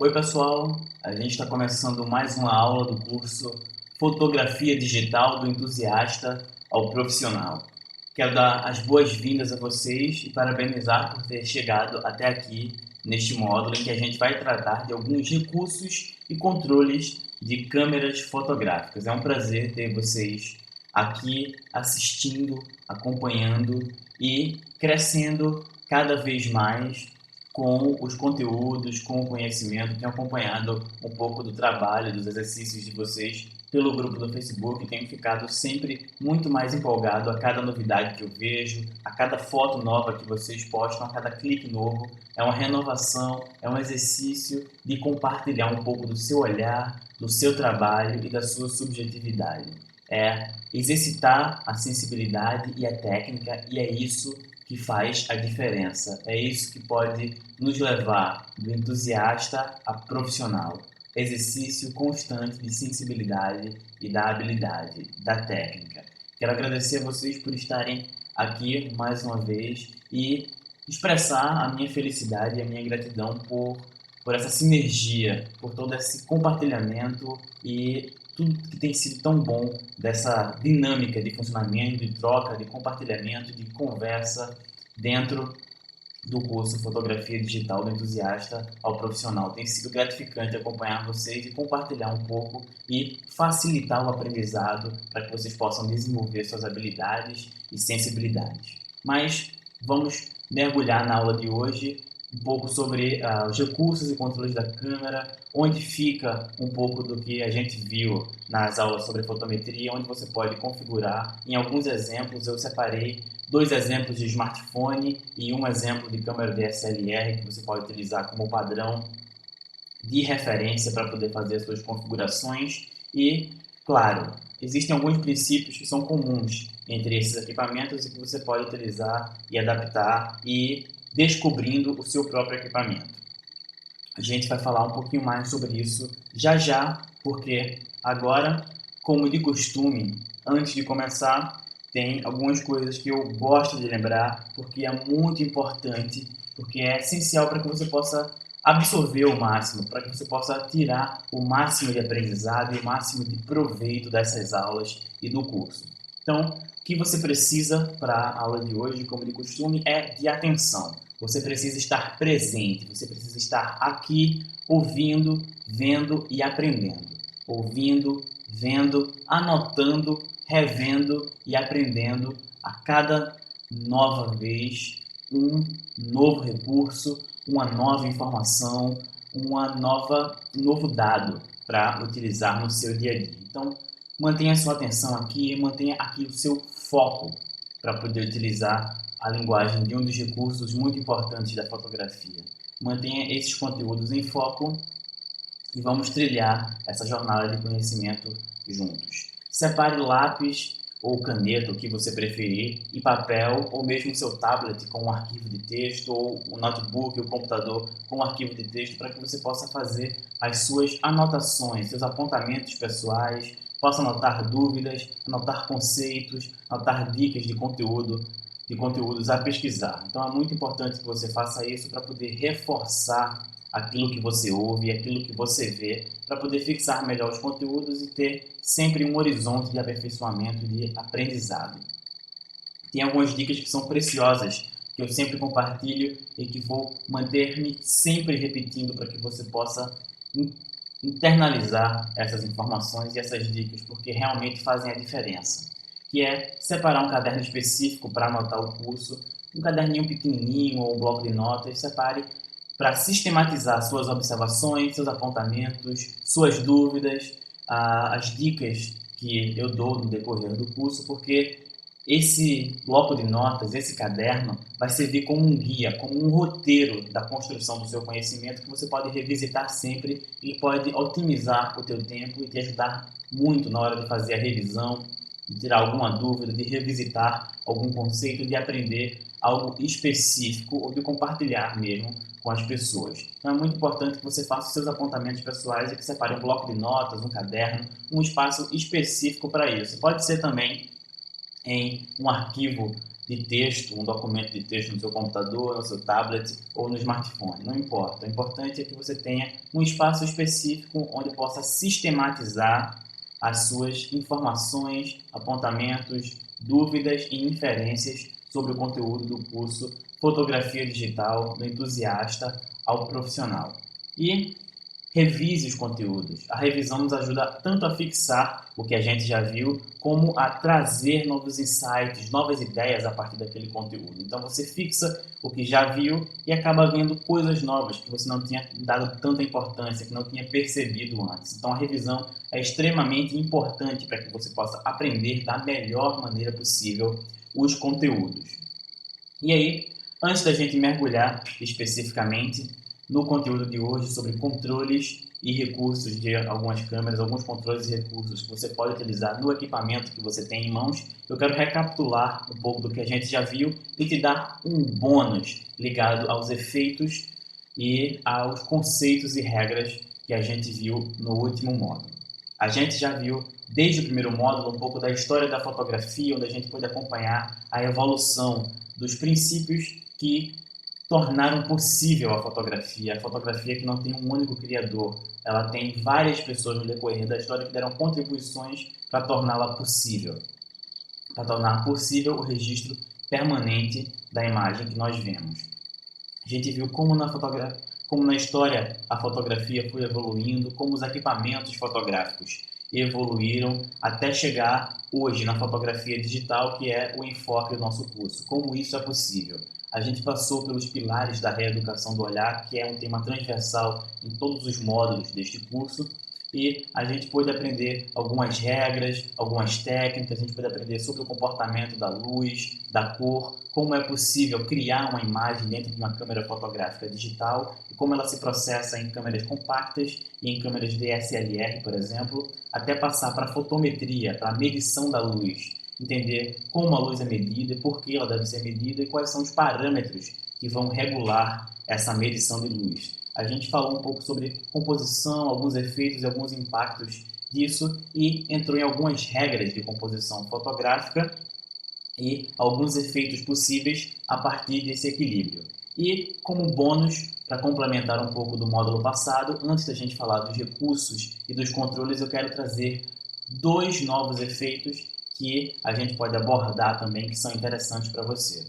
Oi pessoal, a gente está começando mais uma aula do curso Fotografia Digital do Entusiasta ao Profissional. Quero dar as boas-vindas a vocês e parabenizar por ter chegado até aqui neste módulo em que a gente vai tratar de alguns recursos e controles de câmeras fotográficas. É um prazer ter vocês aqui assistindo, acompanhando e crescendo cada vez mais com os conteúdos, com o conhecimento. Tenho acompanhado um pouco do trabalho, dos exercícios de vocês pelo grupo do Facebook e tenho ficado sempre muito mais empolgado a cada novidade que eu vejo, a cada foto nova que vocês postam, a cada clique novo. É uma renovação, é um exercício de compartilhar um pouco do seu olhar, do seu trabalho e da sua subjetividade. É exercitar a sensibilidade e a técnica, e é isso que faz a diferença. É isso que pode nos levar do entusiasta a profissional. Exercício constante de sensibilidade e da habilidade, da técnica. Quero agradecer a vocês por estarem aqui mais uma vez e expressar a minha felicidade e a minha gratidão por essa sinergia, por todo esse compartilhamento e tudo que tem sido tão bom dessa dinâmica de funcionamento, de troca, de compartilhamento, de conversa dentro do curso Fotografia Digital do Entusiasta ao Profissional. Tem sido gratificante acompanhar vocês e compartilhar um pouco e facilitar o aprendizado para que vocês possam desenvolver suas habilidades e sensibilidades. Mas vamos mergulhar na aula de hoje um pouco sobre os recursos e controles da câmera, onde fica um pouco do que a gente viu nas aulas sobre fotometria, onde você pode configurar. Em alguns exemplos eu separei 2 exemplos de smartphone e um exemplo de câmera DSLR que você pode utilizar como padrão de referência para poder fazer as suas configurações. E, claro, existem alguns princípios que são comuns entre esses equipamentos e que você pode utilizar e adaptar e descobrindo o seu próprio equipamento. A gente vai falar um pouquinho mais sobre isso já já, porque agora, como de costume, antes de começar, tem algumas coisas que eu gosto de lembrar, porque é muito importante, porque é essencial para que você possa absorver o máximo, para que você possa tirar o máximo de aprendizado e o máximo de proveito dessas aulas e do curso. Então, o que você precisa para a aula de hoje, como de costume, é de atenção. Você precisa estar presente, você precisa estar aqui ouvindo, vendo e aprendendo. Ouvindo, vendo, anotando, revendo e aprendendo a cada nova vez um novo recurso, uma nova informação, um novo dado para utilizar no seu dia a dia. Então, mantenha a sua atenção aqui, mantenha aqui o seu foco para poder utilizar a linguagem de um dos recursos muito importantes da fotografia. Mantenha esses conteúdos em foco e vamos trilhar essa jornada de conhecimento juntos. Separe lápis ou caneta, o que você preferir, e papel, ou mesmo seu tablet com um arquivo de texto, ou o notebook, o computador com um arquivo de texto, para que você possa fazer as suas anotações, seus apontamentos pessoais, possa anotar dúvidas, anotar conceitos, anotar dicas de conteúdos a pesquisar. Então é muito importante que você faça isso para poder reforçar aquilo que você ouve, aquilo que você vê, para poder fixar melhor os conteúdos e ter sempre um horizonte de aperfeiçoamento e de aprendizado. Tem algumas dicas que são preciosas, que eu sempre compartilho e que vou manter-me sempre repetindo para que você possa internalizar essas informações e essas dicas, porque realmente fazem a diferença. Que é separar um caderno específico para anotar o curso, um caderninho pequenininho ou um bloco de notas, separe para sistematizar suas observações, seus apontamentos, suas dúvidas, as dicas que eu dou no decorrer do curso, porque esse bloco de notas, esse caderno, vai servir como um guia, como um roteiro da construção do seu conhecimento que você pode revisitar sempre e pode otimizar o teu tempo e te ajudar muito na hora de fazer a revisão, de tirar alguma dúvida, de revisitar algum conceito, de aprender algo específico ou de compartilhar mesmo com as pessoas. Então é muito importante que você faça os seus apontamentos pessoais e que separe um bloco de notas, um caderno, um espaço específico para isso. Pode ser também em um arquivo de texto, um documento de texto no seu computador, no seu tablet ou no smartphone, não importa. O importante é que você tenha um espaço específico onde possa sistematizar as suas informações, apontamentos, dúvidas e inferências sobre o conteúdo do curso Fotografia Digital do Entusiasta ao Profissional. E revise os conteúdos. A revisão nos ajuda tanto a fixar o que a gente já viu, como a trazer novos insights, novas ideias a partir daquele conteúdo. Então você fixa o que já viu e acaba vendo coisas novas que você não tinha dado tanta importância, que não tinha percebido antes. Então a revisão é extremamente importante para que você possa aprender da melhor maneira possível os conteúdos. E aí, antes da gente mergulhar especificamente no conteúdo de hoje sobre controles e recursos de algumas câmeras, alguns controles e recursos que você pode utilizar no equipamento que você tem em mãos, eu quero recapitular um pouco do que a gente já viu e te dar um bônus ligado aos efeitos e aos conceitos e regras que a gente viu no último módulo. A gente já viu desde o primeiro módulo um pouco da história da fotografia, onde a gente pôde acompanhar a evolução dos princípios que tornaram possível a fotografia que não tem um único criador, ela tem várias pessoas no decorrer da história que deram contribuições para torná-la possível, para tornar possível o registro permanente da imagem que nós vemos. A gente viu como na história a fotografia foi evoluindo, como os equipamentos fotográficos evoluíram até chegar hoje na fotografia digital, que é o enfoque do nosso curso. Como isso é possível? A gente passou pelos pilares da reeducação do olhar, que é um tema transversal em todos os módulos deste curso, e a gente pôde aprender algumas regras, algumas técnicas, a gente pôde aprender sobre o comportamento da luz, da cor, como é possível criar uma imagem dentro de uma câmera fotográfica digital e como ela se processa em câmeras compactas e em câmeras DSLR, por exemplo, até passar para a fotometria, para a medição da luz, entender como a luz é medida, por que ela deve ser medida e quais são os parâmetros que vão regular essa medição de luz. A gente falou um pouco sobre composição, alguns efeitos e alguns impactos disso e entrou em algumas regras de composição fotográfica e alguns efeitos possíveis a partir desse equilíbrio. E como bônus, para complementar um pouco do módulo passado, antes da gente falar dos recursos e dos controles, eu quero trazer dois novos efeitos que a gente pode abordar também, que são interessantes para você.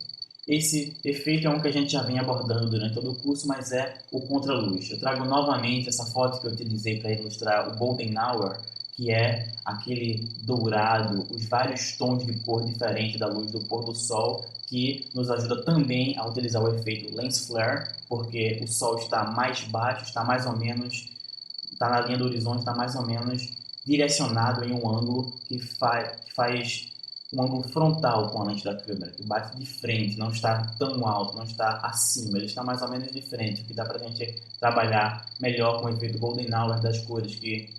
Esse efeito é um que a gente já vem abordando durante todo o curso, mas é o contraluz. Eu trago novamente essa foto que eu utilizei para ilustrar o Golden Hour, que é aquele dourado, os vários tons de cor diferente da luz do pôr do sol, que nos ajuda também a utilizar o efeito lens flare, porque o sol está mais baixo, está mais ou menos, está na linha do horizonte, está mais ou menos direcionado em um ângulo que faz um ângulo frontal com a lente da câmera, que bate de frente, não está tão alto, não está acima, ele está mais ou menos de frente, o que dá para a gente trabalhar melhor com o efeito Golden Hour das cores que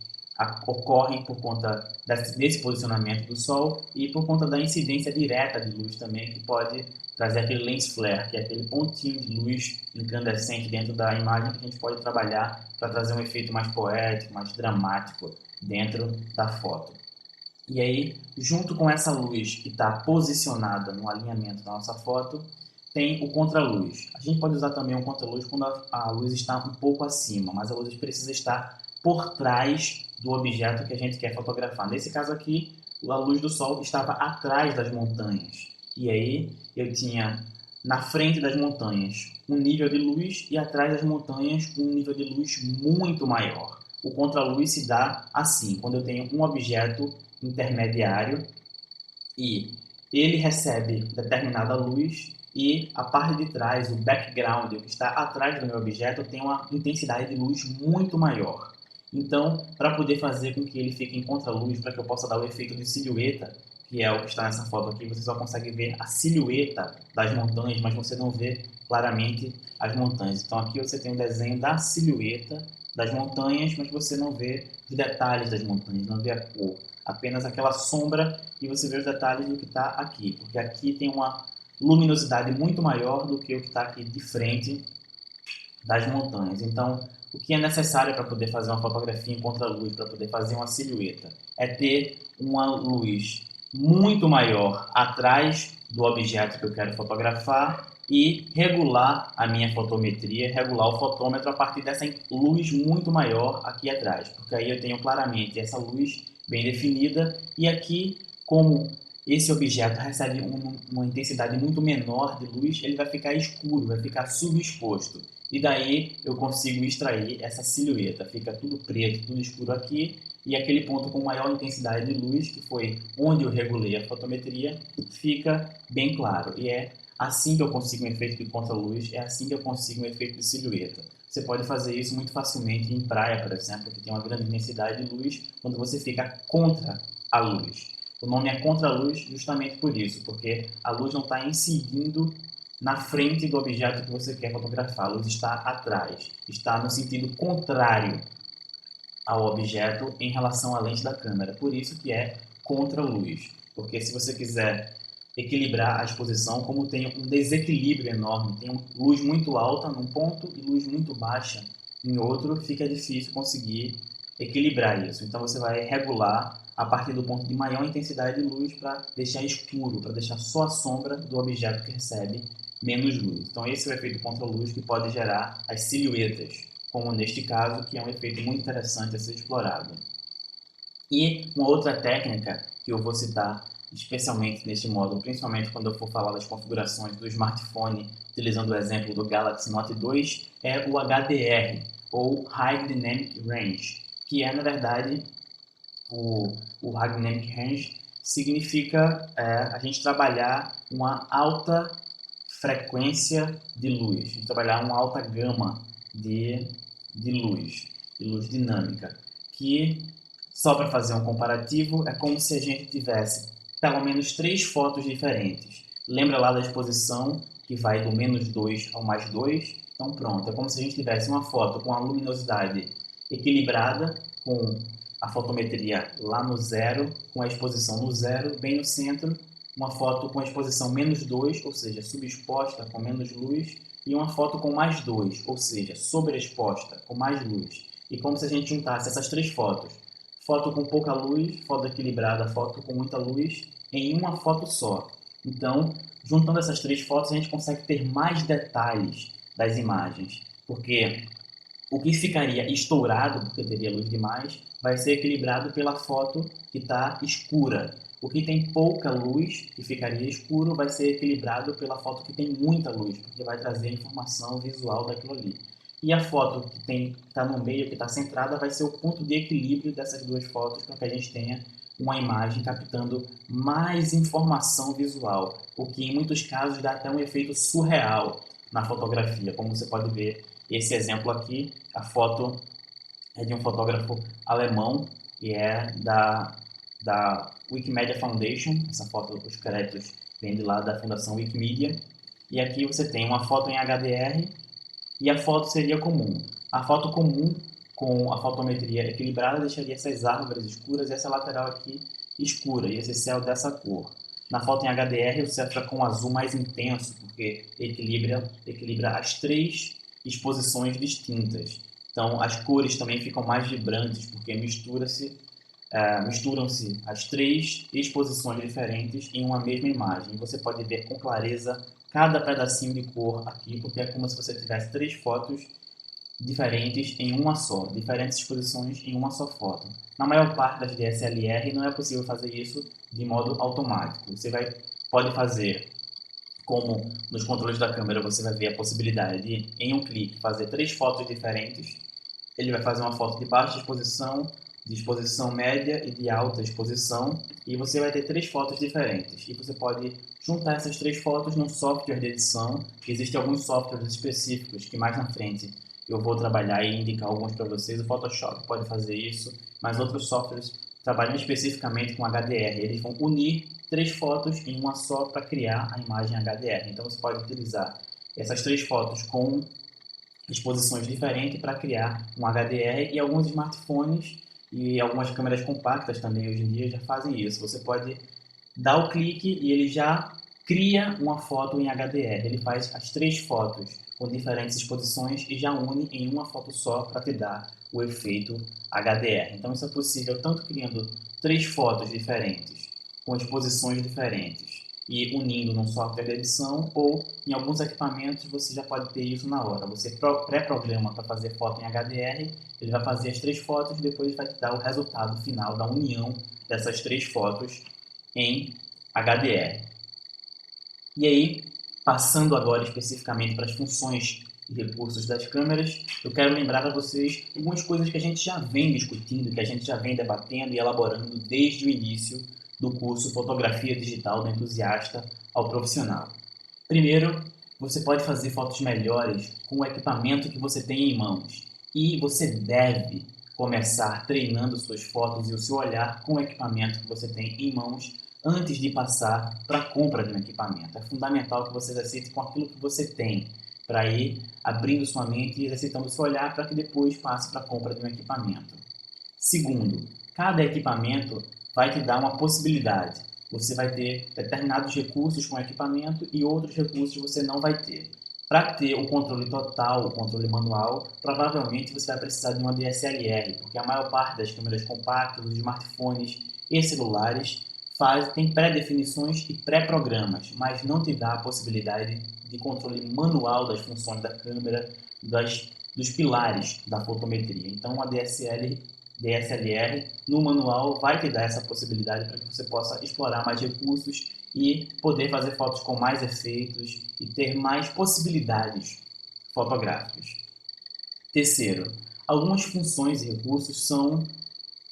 ocorrem por conta desse posicionamento do Sol e por conta da incidência direta de luz também, que pode trazer aquele lens flare, que é aquele pontinho de luz incandescente dentro da imagem que a gente pode trabalhar para trazer um efeito mais poético, mais dramático dentro da foto. E aí, junto com essa luz que está posicionada no alinhamento da nossa foto, tem o contraluz. A gente pode usar também o contraluz quando a luz está um pouco acima, mas a luz precisa estar por trás do objeto que a gente quer fotografar. Nesse caso aqui, a luz do sol estava atrás das montanhas. E aí eu tinha na frente das montanhas um nível de luz e atrás das montanhas um nível de luz muito maior. O contraluz se dá assim, quando eu tenho um objeto intermediário e ele recebe determinada luz e a parte de trás, o background, o que está atrás do meu objeto, tem uma intensidade de luz muito maior. Então, para poder fazer com que ele fique em contraluz, para que eu possa dar o efeito de silhueta, que é o que está nessa foto aqui, você só consegue ver a silhueta das montanhas, mas você não vê claramente as montanhas. Então aqui você tem um desenho da silhueta das montanhas, mas você não vê os detalhes das montanhas, não vê a cor. Apenas aquela sombra e você vê os detalhes do que está aqui, porque aqui tem uma luminosidade muito maior do que o que está aqui de frente das montanhas. Então, o que é necessário para poder fazer uma fotografia em contraluz, para poder fazer uma silhueta, é ter uma luz muito maior atrás do objeto que eu quero fotografar e regular a minha fotometria, regular o fotômetro a partir dessa luz muito maior aqui atrás, porque aí eu tenho claramente essa luz bem definida e aqui, como esse objeto recebe uma intensidade muito menor de luz, ele vai ficar escuro, vai ficar subexposto. E daí eu consigo extrair essa silhueta. Fica tudo preto, tudo escuro aqui, e aquele ponto com maior intensidade de luz, que foi onde eu regulei a fotometria, fica bem claro. E é assim que eu consigo um efeito de contraluz, é assim que eu consigo um efeito de silhueta. Você pode fazer isso muito facilmente em praia, por exemplo, que tem uma grande intensidade de luz, quando você fica contra a luz. O nome é contraluz justamente por isso, porque a luz não está incidindo na frente do objeto que você quer fotografar. A luz está atrás, está no sentido contrário ao objeto em relação à lente da câmera. Por isso que é contraluz, porque se você quiser equilibrar a exposição, como tem um desequilíbrio enorme, tem luz muito alta num ponto e luz muito baixa em outro, fica difícil conseguir equilibrar isso. Então você vai regular a partir do ponto de maior intensidade de luz para deixar escuro, para deixar só a sombra do objeto que recebe menos luz. Então esse é o efeito contraluz que pode gerar as silhuetas, como neste caso, que é um efeito muito interessante a ser explorado. E uma outra técnica que eu vou citar especialmente neste módulo, principalmente quando eu for falar das configurações do smartphone, utilizando o exemplo do Galaxy Note 2, é o HDR, ou High Dynamic Range, que é, na verdade, o High Dynamic Range significa a gente trabalhar uma alta frequência de luz, a gente trabalhar uma alta gama de luz dinâmica, que, só para fazer um comparativo, é como se a gente tivesse pelo menos 3 fotos diferentes. Lembra lá da exposição que vai do -2 ao +2? Então pronto, é como se a gente tivesse uma foto com a luminosidade equilibrada, com a fotometria lá no zero, com a exposição no zero, bem no centro, uma foto com a exposição -2, ou seja, subexposta com menos luz, e uma foto com +2, ou seja, sobreexposta com mais luz. E como se a gente juntasse essas 3 fotos, foto com pouca luz, foto equilibrada, foto com muita luz, em uma foto só. Então, juntando essas 3 fotos, a gente consegue ter mais detalhes das imagens, porque o que ficaria estourado, porque teria luz demais, vai ser equilibrado pela foto que está escura. O que tem pouca luz, que ficaria escuro, vai ser equilibrado pela foto que tem muita luz, porque vai trazer a informação visual daquilo ali. E a foto que está no meio, que está centrada, vai ser o ponto de equilíbrio dessas duas fotos, para que a gente tenha uma imagem captando mais informação visual, o que em muitos casos dá até um efeito surreal na fotografia, como você pode ver esse exemplo aqui. A foto é de um fotógrafo alemão e é da Wikimedia Foundation. Essa foto, os créditos vêm de lá da Fundação Wikimedia. E aqui você tem uma foto em HDR e a foto seria comum. A foto comum, com a fotometria equilibrada, deixaria essas árvores escuras e essa lateral aqui escura, e esse céu dessa cor. Na foto em HDR, o céu fica com um azul mais intenso, porque equilibra as 3 exposições distintas. Então, as cores também ficam mais vibrantes, porque misturam-se as 3 exposições diferentes em uma mesma imagem. Você pode ver com clareza cada pedacinho de cor aqui, porque é como se você tivesse 3 fotos diferentes em uma só, diferentes exposições em uma só foto. Na maior parte das DSLR não é possível fazer isso de modo automático. Pode fazer, como nos controles da câmera você vai ver a possibilidade de, em um clique, fazer 3 fotos diferentes. Ele vai fazer uma foto de baixa exposição, de exposição média e de alta exposição, e você vai ter 3 fotos diferentes. E você pode juntar essas 3 fotos num software de edição. Existem alguns softwares específicos que mais na frente eu vou trabalhar e indicar alguns para vocês. O Photoshop pode fazer isso, mas outros softwares trabalham especificamente com HDR. Eles vão unir 3 fotos em uma só para criar a imagem HDR. Então você pode utilizar essas 3 fotos com exposições diferentes para criar um HDR, e alguns smartphones e algumas câmeras compactas também hoje em dia já fazem isso. Você pode dar o clique e ele já cria uma foto em HDR. Ele faz as 3 fotos com diferentes exposições e já une em uma foto só para te dar o efeito HDR. Então isso é possível tanto criando 3 fotos diferentes, com exposições diferentes, e unindo num software de edição, ou em alguns equipamentos você já pode ter isso na hora. Você pré-programa para fazer foto em HDR, ele vai fazer as 3 fotos e depois vai te dar o resultado final da união dessas 3 fotos em HDR. E aí, passando agora especificamente para as funções e recursos das câmeras, eu quero lembrar para vocês algumas coisas que a gente já vem discutindo, que a gente já vem debatendo e elaborando desde o início do curso Fotografia Digital do Entusiasta ao Profissional. Primeiro, você pode fazer fotos melhores com o equipamento que você tem em mãos. E você deve começar treinando suas fotos e o seu olhar com o equipamento que você tem em mãos antes de passar para a compra de um equipamento. É fundamental que você exercite com aquilo que você tem, para ir abrindo sua mente e exercitando o seu olhar para que depois passe para a compra de um equipamento. Segundo, cada equipamento vai te dar uma possibilidade. Você vai ter determinados recursos com o equipamento e outros recursos você não vai ter. Para ter o controle total, o controle manual, provavelmente você vai precisar de uma DSLR, porque a maior parte das câmeras compactas, os smartphones e celulares tem pré-definições e pré-programas, mas não te dá a possibilidade de controle manual das funções da câmera, dos pilares da fotometria. Então, a DSLR no manual vai te dar essa possibilidade para que você possa explorar mais recursos e poder fazer fotos com mais efeitos e ter mais possibilidades fotográficas. Terceiro, algumas funções e recursos são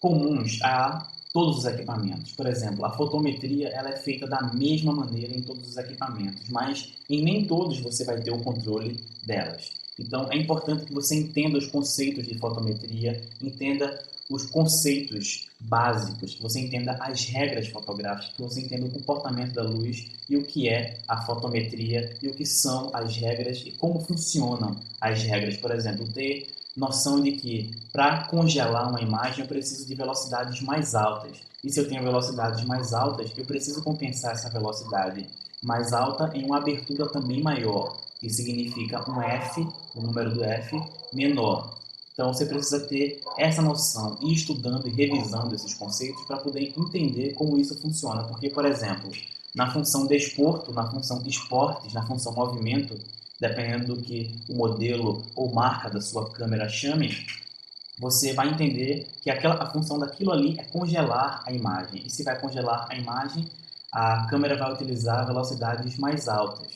comuns a todos os equipamentos. Por exemplo, a fotometria ela é feita da mesma maneira em todos os equipamentos, mas em nem todos você vai ter o controle delas. Então, é importante que você entenda os conceitos de fotometria, entenda os conceitos básicos, que você entenda as regras fotográficas, que você entenda o comportamento da luz e o que é a fotometria e o que são as regras e como funcionam as regras. Por exemplo, ter noção de que para congelar uma imagem eu preciso de velocidades mais altas. E se eu tenho velocidades mais altas, eu preciso compensar essa velocidade mais alta em uma abertura também maior, que significa um f, o número do f, menor. Então você precisa ter essa noção, ir estudando e revisando esses conceitos para poder entender como isso funciona. Porque, por exemplo, na função desporto, na função esportes, na função movimento, dependendo do que o modelo ou marca da sua câmera chame, você vai entender que a função daquilo ali é congelar a imagem. E se vai congelar a imagem, a câmera vai utilizar velocidades mais altas,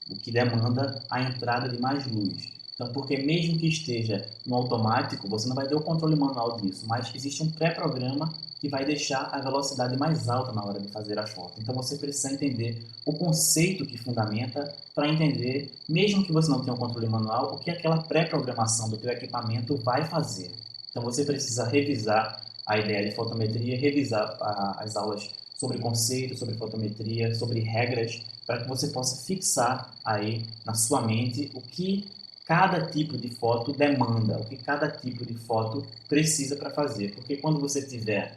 o que demanda a entrada de mais luz. Então, porque mesmo que esteja no automático, você não vai ter o controle manual disso, mas existe um pré-programa que vai deixar a velocidade mais alta na hora de fazer a foto. Então, você precisa entender o conceito que fundamenta para entender, mesmo que você não tenha um controle manual, o que aquela pré-programação do teu equipamento vai fazer. Então, você precisa revisar a ideia de fotometria, revisar as aulas sobre conceito, sobre fotometria, sobre regras, para que você possa fixar aí na sua mente o que cada tipo de foto demanda, o que cada tipo de foto precisa para fazer. Porque quando você tiver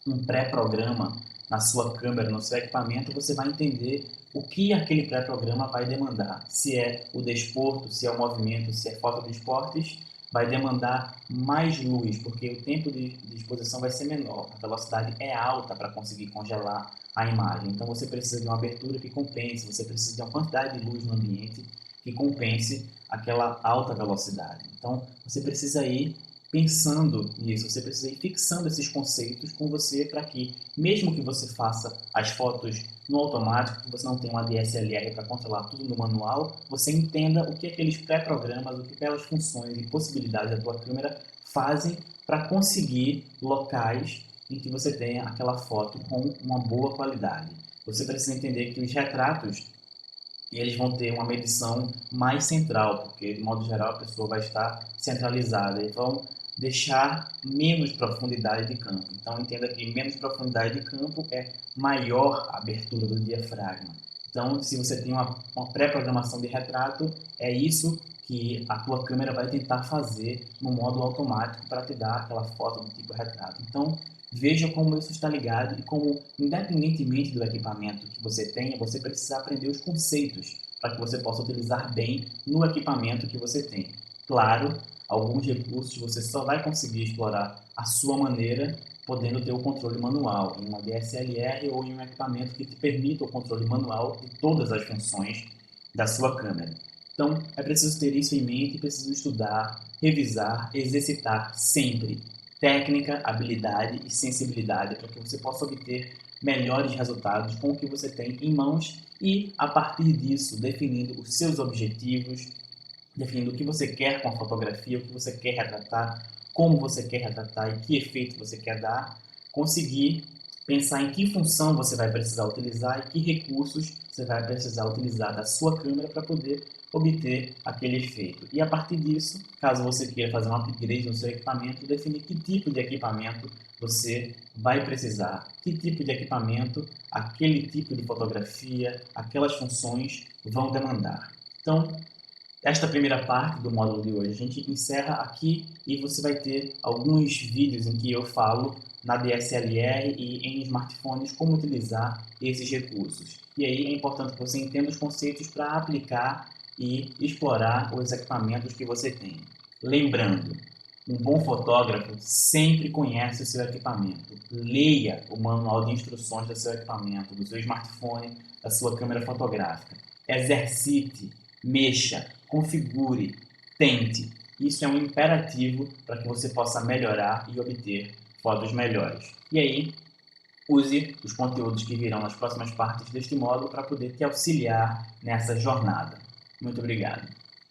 um pré-programa na sua câmera, no seu equipamento, você vai entender o que aquele pré-programa vai demandar. Se é o desporto, se é o movimento, se é foto de esportes, vai demandar mais luz, porque o tempo de exposição vai ser menor. A velocidade é alta para conseguir congelar a imagem. Então você precisa de uma abertura que compense, você precisa de uma quantidade de luz no ambiente que compense aquela alta velocidade. Então você precisa ir pensando nisso, você precisa ir fixando esses conceitos com você para que, mesmo que você faça as fotos no automático, que você não tenha uma DSLR para controlar tudo no manual, você entenda o que aqueles pré-programas, o que aquelas funções e possibilidades da tua câmera fazem para conseguir locais em que você tenha aquela foto com uma boa qualidade. Você precisa entender que os retratos eles vão ter uma medição mais central, porque, de modo geral, a pessoa vai estar centralizada. Então, deixar menos profundidade de campo. Então, entenda que menos profundidade de campo é maior abertura do diafragma. Então, se você tem uma pré-programação de retrato, é isso que a tua câmera vai tentar fazer no modo automático para te dar aquela foto do tipo retrato. Então, veja como isso está ligado e como, independentemente do equipamento que você tenha, você precisa aprender os conceitos para que você possa utilizar bem no equipamento que você tem. Claro, alguns recursos você só vai conseguir explorar à sua maneira podendo ter o controle manual em uma DSLR ou em um equipamento que te permita o controle manual de todas as funções da sua câmera. Então, é preciso ter isso em mente, preciso estudar, revisar, exercitar sempre técnica, habilidade e sensibilidade para que você possa obter melhores resultados com o que você tem em mãos e, a partir disso, definindo os seus objetivos, definindo o que você quer com a fotografia, o que você quer retratar, como você quer retratar e que efeito você quer dar, conseguir pensar em que função você vai precisar utilizar e que recursos você vai precisar utilizar da sua câmera para poder obter aquele efeito. E a partir disso, caso você queira fazer um upgrade no seu equipamento, definir que tipo de equipamento você vai precisar, que tipo de equipamento aquele tipo de fotografia, aquelas funções vão demandar. Então, esta primeira parte do módulo de hoje a gente encerra aqui e você vai ter alguns vídeos em que eu falo na DSLR e em smartphones como utilizar esses recursos. E aí é importante que você entenda os conceitos para aplicar e explorar os equipamentos que você tem. Lembrando, um bom fotógrafo sempre conhece o seu equipamento. Leia o manual de instruções do seu equipamento, do seu smartphone, da sua câmera fotográfica. Exercite, mexa, configure, tente. Isso é um imperativo para que você possa melhorar e obter fotos melhores. E aí, use os conteúdos que virão nas próximas partes deste módulo para poder te auxiliar nessa jornada. Muito obrigado.